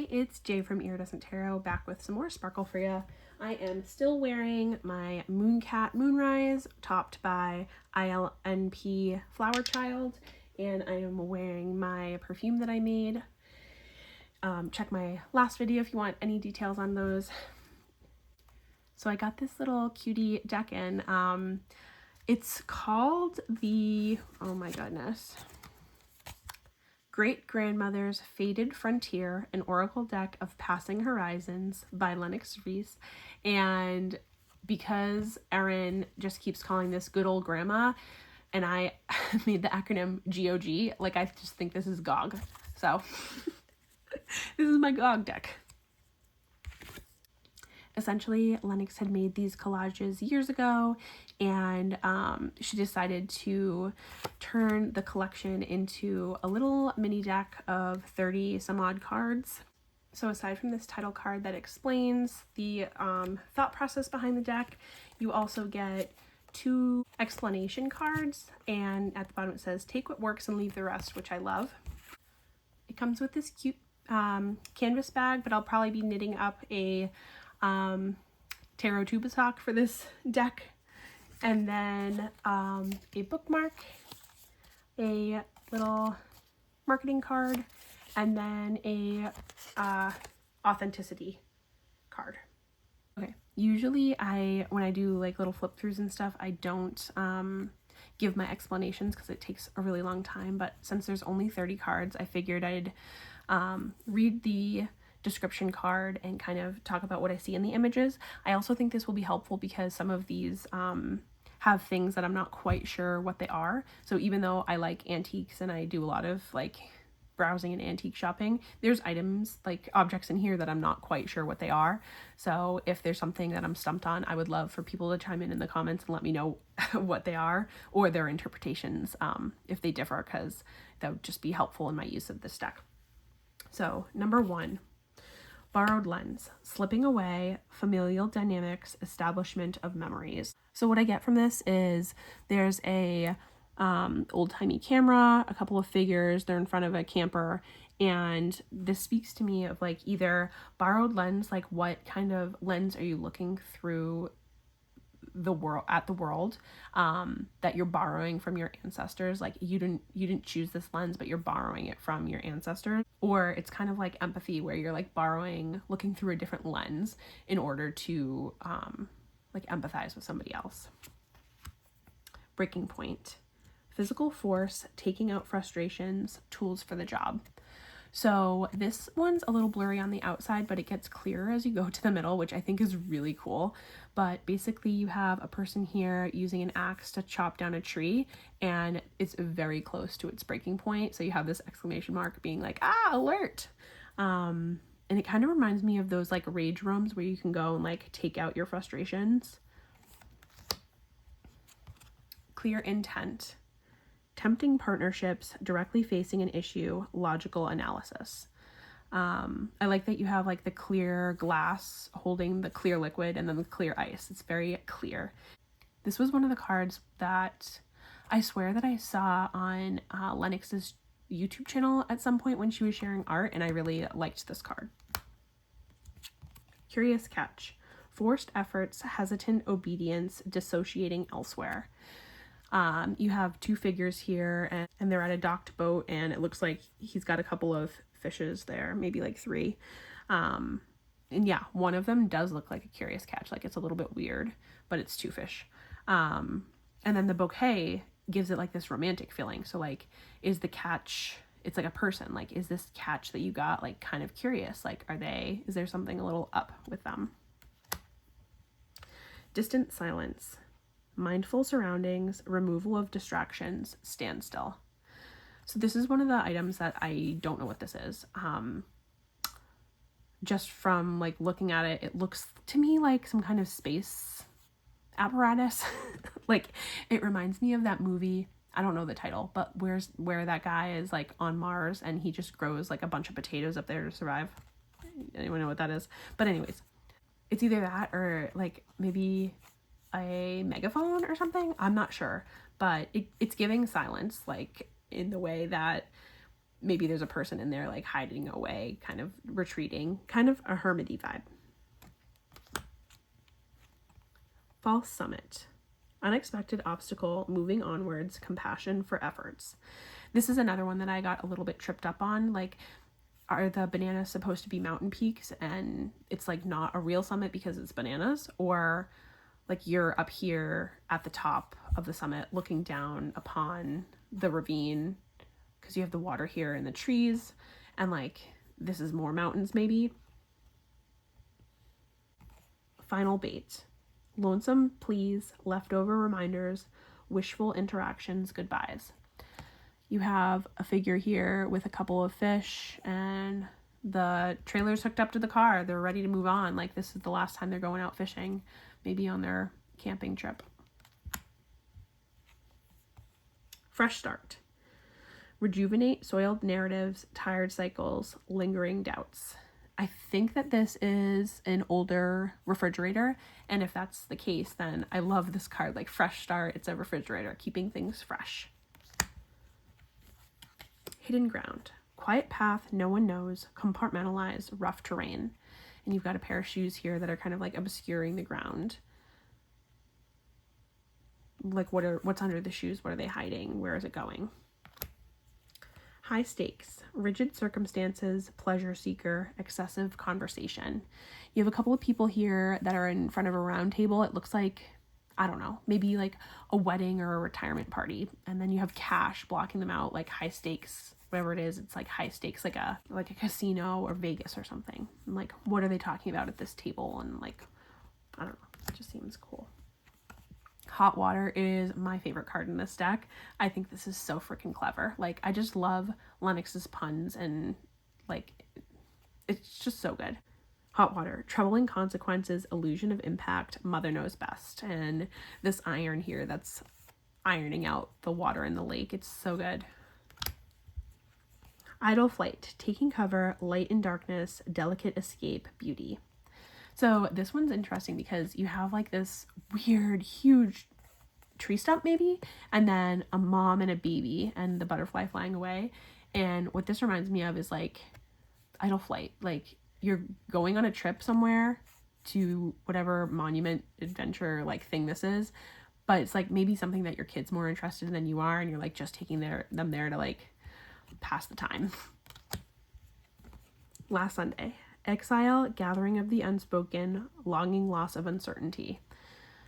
Hi, it's Jay from Iridescent Tarot, back with some more sparkle for you. I am still wearing my Mooncat Moonrise, topped by ILNP Flower Child, and I am wearing my perfume that I made. Check my last video if you want any details on those. So I got this little cutie deck in. It's called the, oh my goodness, Great Grandmother's Faded Frontier, an Oracle Deck of Passing Horizons by Lennox Reese. And because Erin just keeps calling this good old grandma, and I made the acronym GOG, like I just think this is GOG. So this is my GOG deck. Essentially, Lennox had made these collages years ago, and she decided to turn the collection into a little mini deck of 30 some odd cards. So aside from this title card that explains the thought process behind the deck, you also get 2 explanation cards, and at the bottom it says, take what works and leave the rest, which I love. It comes with this cute canvas bag, but I'll probably be knitting up a tarot tuba sock for this deck, and then a bookmark, a little marketing card, and then a authenticity card. Okay, usually when I do like little flip throughs and stuff, I don't give my explanations because it takes a really long time, but since there's only 30 cards, I figured I'd read the description card and kind of talk about what I see in the images. I also think this will be helpful because some of these have things that I'm not quite sure what they are. So even though I like antiques and I do a lot of like browsing and antique shopping, there's items like objects in here that I'm not quite sure what they are. So if there's something that I'm stumped on, I would love for people to chime in the comments and let me know what they are or their interpretations if they differ, because that would just be helpful in my use of this deck. So number 1, borrowed lens, slipping away, familial dynamics, establishment of memories. So what I get from this is there's a old-timey camera, a couple of figures, they're in front of a camper, and this speaks to me of like either borrowed lens, like what kind of lens are you looking through the world that you're borrowing from your ancestors. Like you didn't choose this lens, but you're borrowing it from your ancestors. Or it's kind of like empathy, where you're like looking through a different lens in order to like empathize with somebody else. Breaking point, physical force, taking out frustrations, tools for the job. So this one's a little blurry on the outside, but it gets clearer as you go to the middle, which I think is really cool. But basically you have a person here using an axe to chop down a tree, and it's very close to its breaking point. So you have this exclamation mark being like, alert. And it kind of reminds me of those like rage rooms where you can go and like take out your frustrations. Clear intent. Tempting partnerships, directly facing an issue, logical analysis. I like that you have like the clear glass holding the clear liquid and then the clear ice. It's very clear. This was one of the cards that I swear that I saw on Lennox's YouTube channel at some point when she was sharing art, and I really liked this card. Curious catch. Forced efforts, hesitant obedience, dissociating elsewhere. You have 2 figures here, and they're at a docked boat, and it looks like he's got a couple of fishes there, maybe like 3. And yeah, one of them does look like a curious catch, like it's a little bit weird, but it's 2 fish. And then the bouquet gives it like this romantic feeling. So like, is the catch, it's like a person, like is this catch that you got like kind of curious? Like is there something a little up with them? Distant silence. Mindful surroundings, removal of distractions, standstill. So this is one of the items that I don't know what this is. Just from like looking at it, it looks to me like some kind of space apparatus. Like it reminds me of that movie, I don't know the title, but where that guy is like on Mars and he just grows like a bunch of potatoes up there to survive. Anyone know what that is? But anyways, it's either that or like maybe a megaphone or something. I'm not sure, but it's giving silence, like in the way that maybe there's a person in there like hiding away, kind of retreating, kind of a hermity vibe. False summit. Unexpected obstacle, moving onwards, compassion for efforts. This is another one that I got a little bit tripped up on. Like, are the bananas supposed to be mountain peaks and it's like not a real summit because it's bananas? Or like you're up here at the top of the summit looking down upon the ravine because you have the water here and the trees, and like this is more mountains maybe. Final bait. Lonesome pleas, leftover reminders, wishful interactions, goodbyes. You have a figure here with a couple of fish, and the trailer's hooked up to the car. They're ready to move on. Like this is the last time they're going out fishing, maybe on their camping trip. Fresh start. Rejuvenate soiled narratives, tired cycles, lingering doubts. I think that this is an older refrigerator, and if that's the case, then I love this card. Like fresh start, it's a refrigerator, keeping things fresh. Hidden ground. Quiet path, no one knows, compartmentalized, rough terrain. And you've got a pair of shoes here that are kind of like obscuring the ground. Like what's under the shoes? What are they hiding? Where is it going? High stakes, rigid circumstances, pleasure seeker, excessive conversation. You have a couple of people here that are in front of a round table. It looks like, I don't know, maybe like a wedding or a retirement party. And then you have cash blocking them out, like high stakes, whatever it is. It's like high stakes, like a casino or Vegas or something. And like, what are they talking about at this table? And like, I don't know, it just seems cool. Hot water is my favorite card in this deck. I think this is so freaking clever. Like, I just love Lennox's puns, and like, it's just so good. Hot water, troubling consequences, illusion of impact, mother knows best. And this iron here that's ironing out the water in the lake, it's so good. Idle flight, taking cover, light in darkness, delicate escape, beauty. So this one's interesting because you have like this weird, huge tree stump maybe, and then a mom and a baby and the butterfly flying away. And what this reminds me of is like idle flight. Like you're going on a trip somewhere to whatever monument adventure like thing this is, but it's like maybe something that your kid's more interested in than you are, and you're like just taking them there to like pass the time. Last Sunday. Exile, gathering of the unspoken, longing, loss of uncertainty.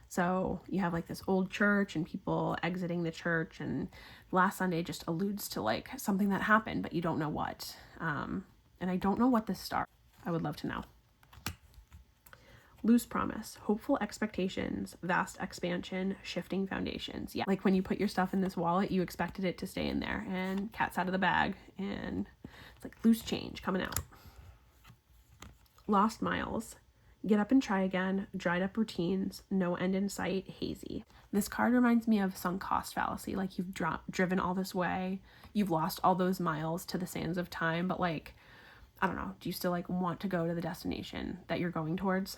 So you have like this old church and people exiting the church, and last Sunday just alludes to like something that happened, but you don't know what. And I don't know what this star. I would love to know. Loose promise, hopeful expectations, vast expansion, shifting foundations. Yeah, like when you put your stuff in this wallet, you expected it to stay in there, and cat's out of the bag, and it's like loose change coming out. Lost miles, get up and try again, dried up routines, no end in sight, hazy. This card reminds me of sunk cost fallacy. Like you've driven all this way, you've lost all those miles to the sands of time, but like, I don't know, do you still like want to go to the destination that you're going towards?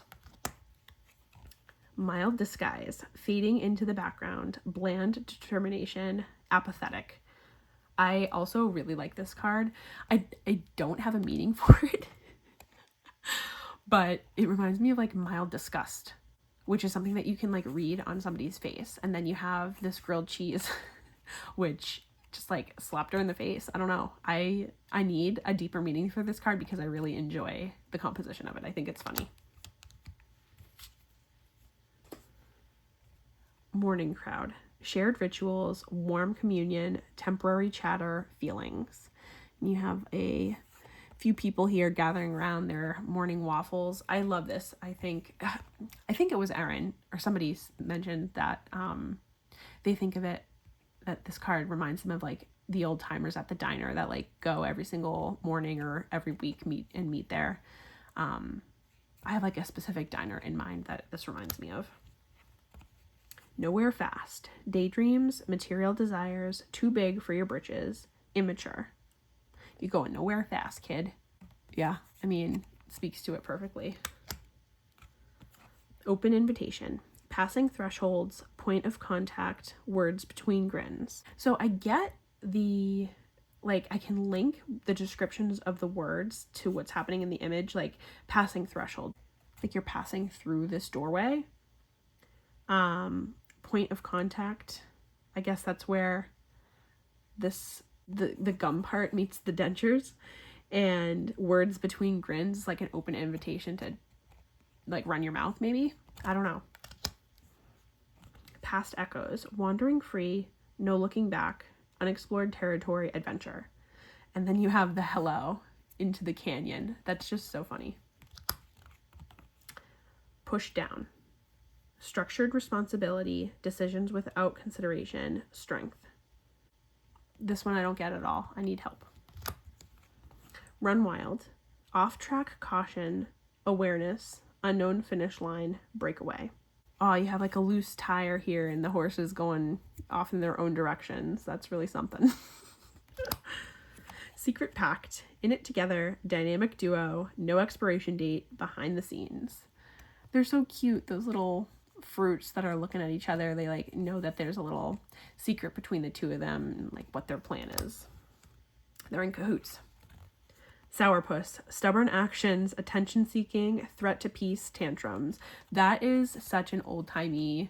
Mild disguise, fading into the background, bland determination, apathetic. I also really like this card. I don't have a meaning for it. But it reminds me of like mild disgust, which is something that you can like read on somebody's face. And then you have this grilled cheese, which just like slapped her in the face. I don't know. I need a deeper meaning for this card because I really enjoy the composition of it. I think it's funny. Morning crowd, shared rituals, warm communion, temporary chatter, feelings. And you have a few people here gathering around their morning waffles. I love this. I think it was Erin or somebody mentioned that they think of it, that this card reminds them of like the old timers at the diner that like go every single morning or every week meet there. I have like a specific diner in mind that this reminds me of. Nowhere fast, daydreams, material desires, too big for your britches, immature. You're going nowhere fast, kid. Yeah, I mean, speaks to it perfectly. Open invitation, passing thresholds, point of contact, words between grins. So I get the like I can link the descriptions of the words to what's happening in the image, like passing threshold, like you're passing through this doorway. Point of contact, I guess that's where the gum part meets the dentures. And words between grins, like an open invitation to like run your mouth, maybe. I don't know. Past echoes, wandering free, no looking back, unexplored territory, adventure. And then you have the hello into the canyon. That's just so funny. Push down, structured responsibility, decisions without consideration, strength. This one I don't get at all. I need help. Run wild, off-track caution, awareness, unknown finish line, breakaway. Oh, you have like a loose tire here and the horse is going off in their own directions. That's really something. Secret pact, in it together, dynamic duo, no expiration date, behind the scenes. They're so cute, those little fruits that are looking at each other. They like know that there's a little secret between the two of them and like what their plan is. They're in cahoots. Sourpuss, stubborn actions, attention-seeking, threat to peace, tantrums. That is such an old-timey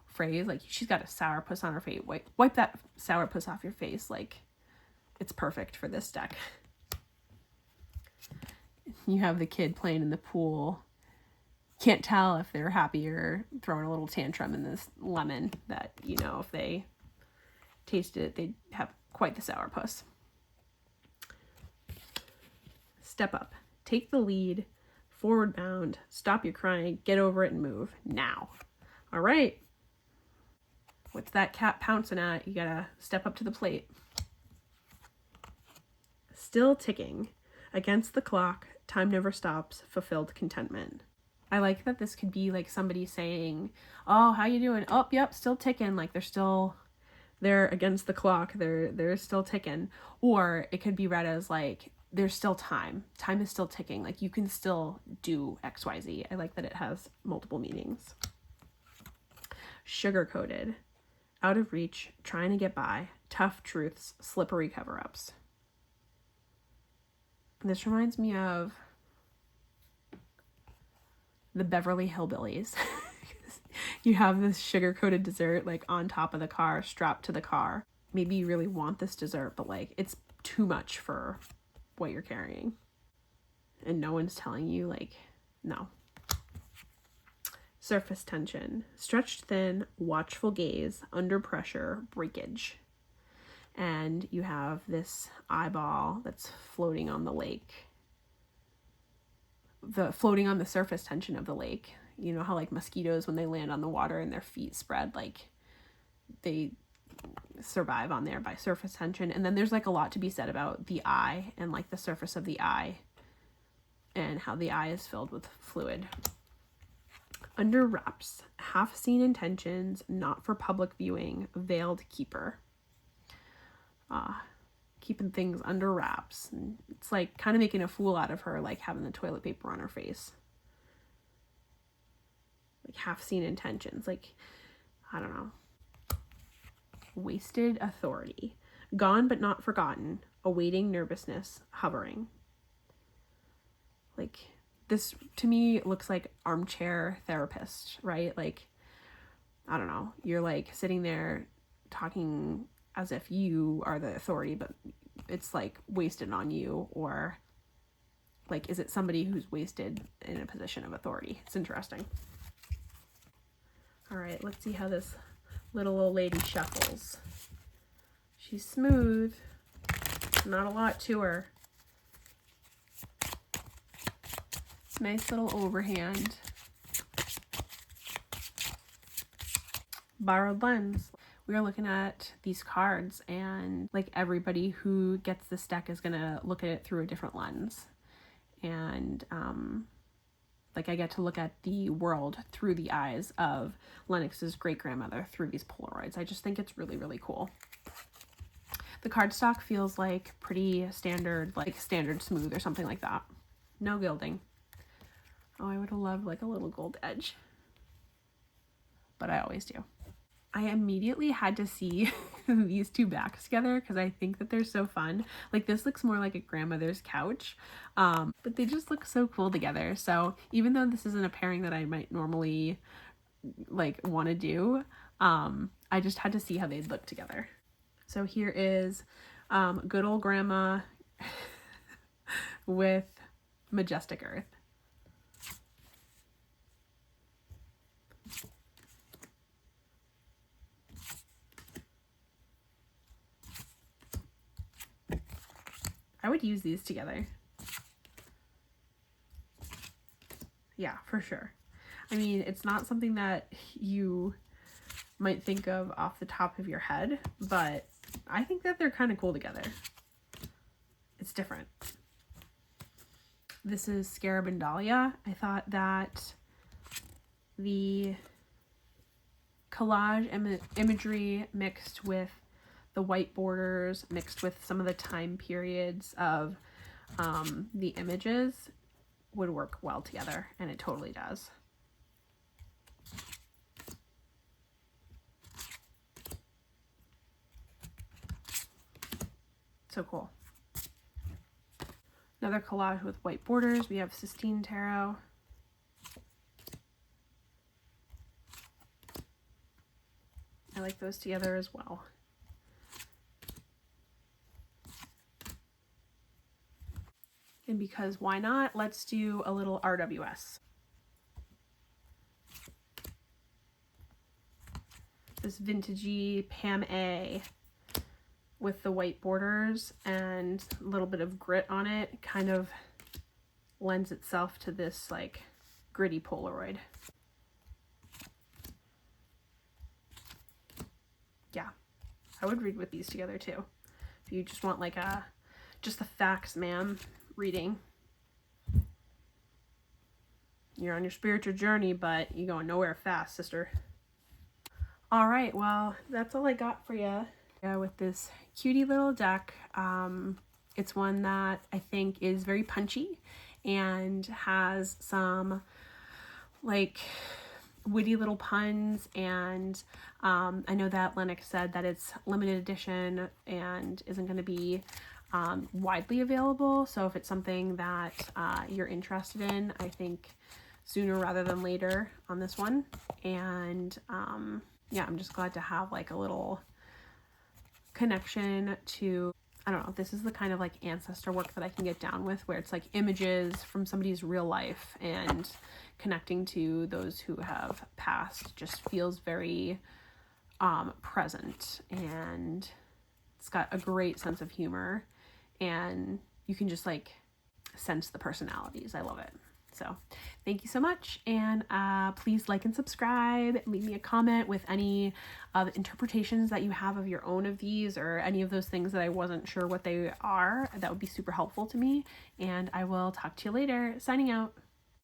phrase. Like, she's got a sourpuss on her face. Wipe that sourpuss off your face. Like, it's perfect for this deck. You have the kid playing in the pool. Can't tell if they're happy or throwing a little tantrum in this lemon that, you know, if they tasted it, they'd have quite the sourpuss. Step up, take the lead, forward bound, stop your crying, get over it and move now. All right. What's that cat pouncing at? You gotta step up to the plate. Still ticking, against the clock, time never stops, fulfilled contentment. I like that this could be like somebody saying, oh, how you doing? Oh, yep, still ticking. Like they're against the clock. They're still ticking. Or it could be read as like, there's still time. Time is still ticking. Like, you can still do XYZ. I like that it has multiple meanings. Sugar-coated, out of reach, trying to get by, tough truths, slippery cover-ups. This reminds me of the Beverly Hillbillies. You have this sugar-coated dessert like on top of the car, strapped to the car. Maybe you really want this dessert, but like it's too much for what you're carrying. And no one's telling you like, no. Surface tension, stretched thin, watchful gaze, under pressure, breakage. And you have this eyeball that's floating on the lake. Floating on the surface tension of the lake. You know how like mosquitoes, when they land on the water and their feet spread, like they survive on there by surface tension. And then there's like a lot to be said about the eye and like the surface of the eye and how the eye is filled with fluid. Under wraps, half seen intentions, not for public viewing, veiled keeper. Keeping things under wraps. And it's like kind of making a fool out of her, like having the toilet paper on her face. Like half seen intentions, like, I don't know. Wasted authority, gone but not forgotten, awaiting nervousness, hovering. Like, this to me looks like armchair therapist, right? Like, I don't know, you're like sitting there talking as if you are the authority, but it's like wasted on you. Or like, is it somebody who's wasted in a position of authority? It's interesting. All right, let's see how this little old lady shuffles. She's smooth, not a lot to her. Nice little overhand. Borrowed lens. We are looking at these cards, and like everybody who gets this deck is gonna look at it through a different lens. And like I get to look at the world through the eyes of Lennox's great-grandmother through these Polaroids. I just think it's really, really cool. The cardstock feels like pretty standard, like standard smooth or something like that. No gilding. Oh, I would have loved like a little gold edge, but I always do. I immediately had to see these two backs together because I think that they're so fun. Like this looks more like a grandmother's couch, but they just look so cool together. So even though this isn't a pairing that I might normally like want to do, I just had to see how they'd look together. So here is good old grandma with Majestic Earth. I would use these together. Yeah, for sure. I mean, it's not something that you might think of off the top of your head, but I think that they're kind of cool together. It's different. This is Scarab and Dahlia. I thought that the collage imagery mixed with the white borders, mixed with some of the time periods of the images would work well together, and it totally does. So cool. Another collage with white borders. We have Sistene Tarot. I like those together as well. And because why not, let's do a little RWS. This vintagey Pam A with the white borders and a little bit of grit on it kind of lends itself to this like gritty Polaroid. Yeah, I would read with these together too. If you just want like a, just the facts, ma'am, reading. You're on your spiritual journey, but you're going nowhere fast, sister. All right, well, that's all I got for you. With this cutie little deck. It's one that I think is very punchy and has some like witty little puns, and I know that Lennox said that it's limited edition and isn't going to be widely available, so if it's something that you're interested in, I think sooner rather than later on this one. And yeah, I'm just glad to have like a little connection to, I don't know, this is the kind of like ancestor work that I can get down with, where it's like images from somebody's real life and connecting to those who have passed just feels very present, and it's got a great sense of humor, and you can just like sense the personalities. I love it. So thank you so much, and please like and subscribe. Leave me a comment with any interpretations that you have of your own of these, or any of those things that I wasn't sure what they are. That would be super helpful to me, and I will talk to you later. Signing out.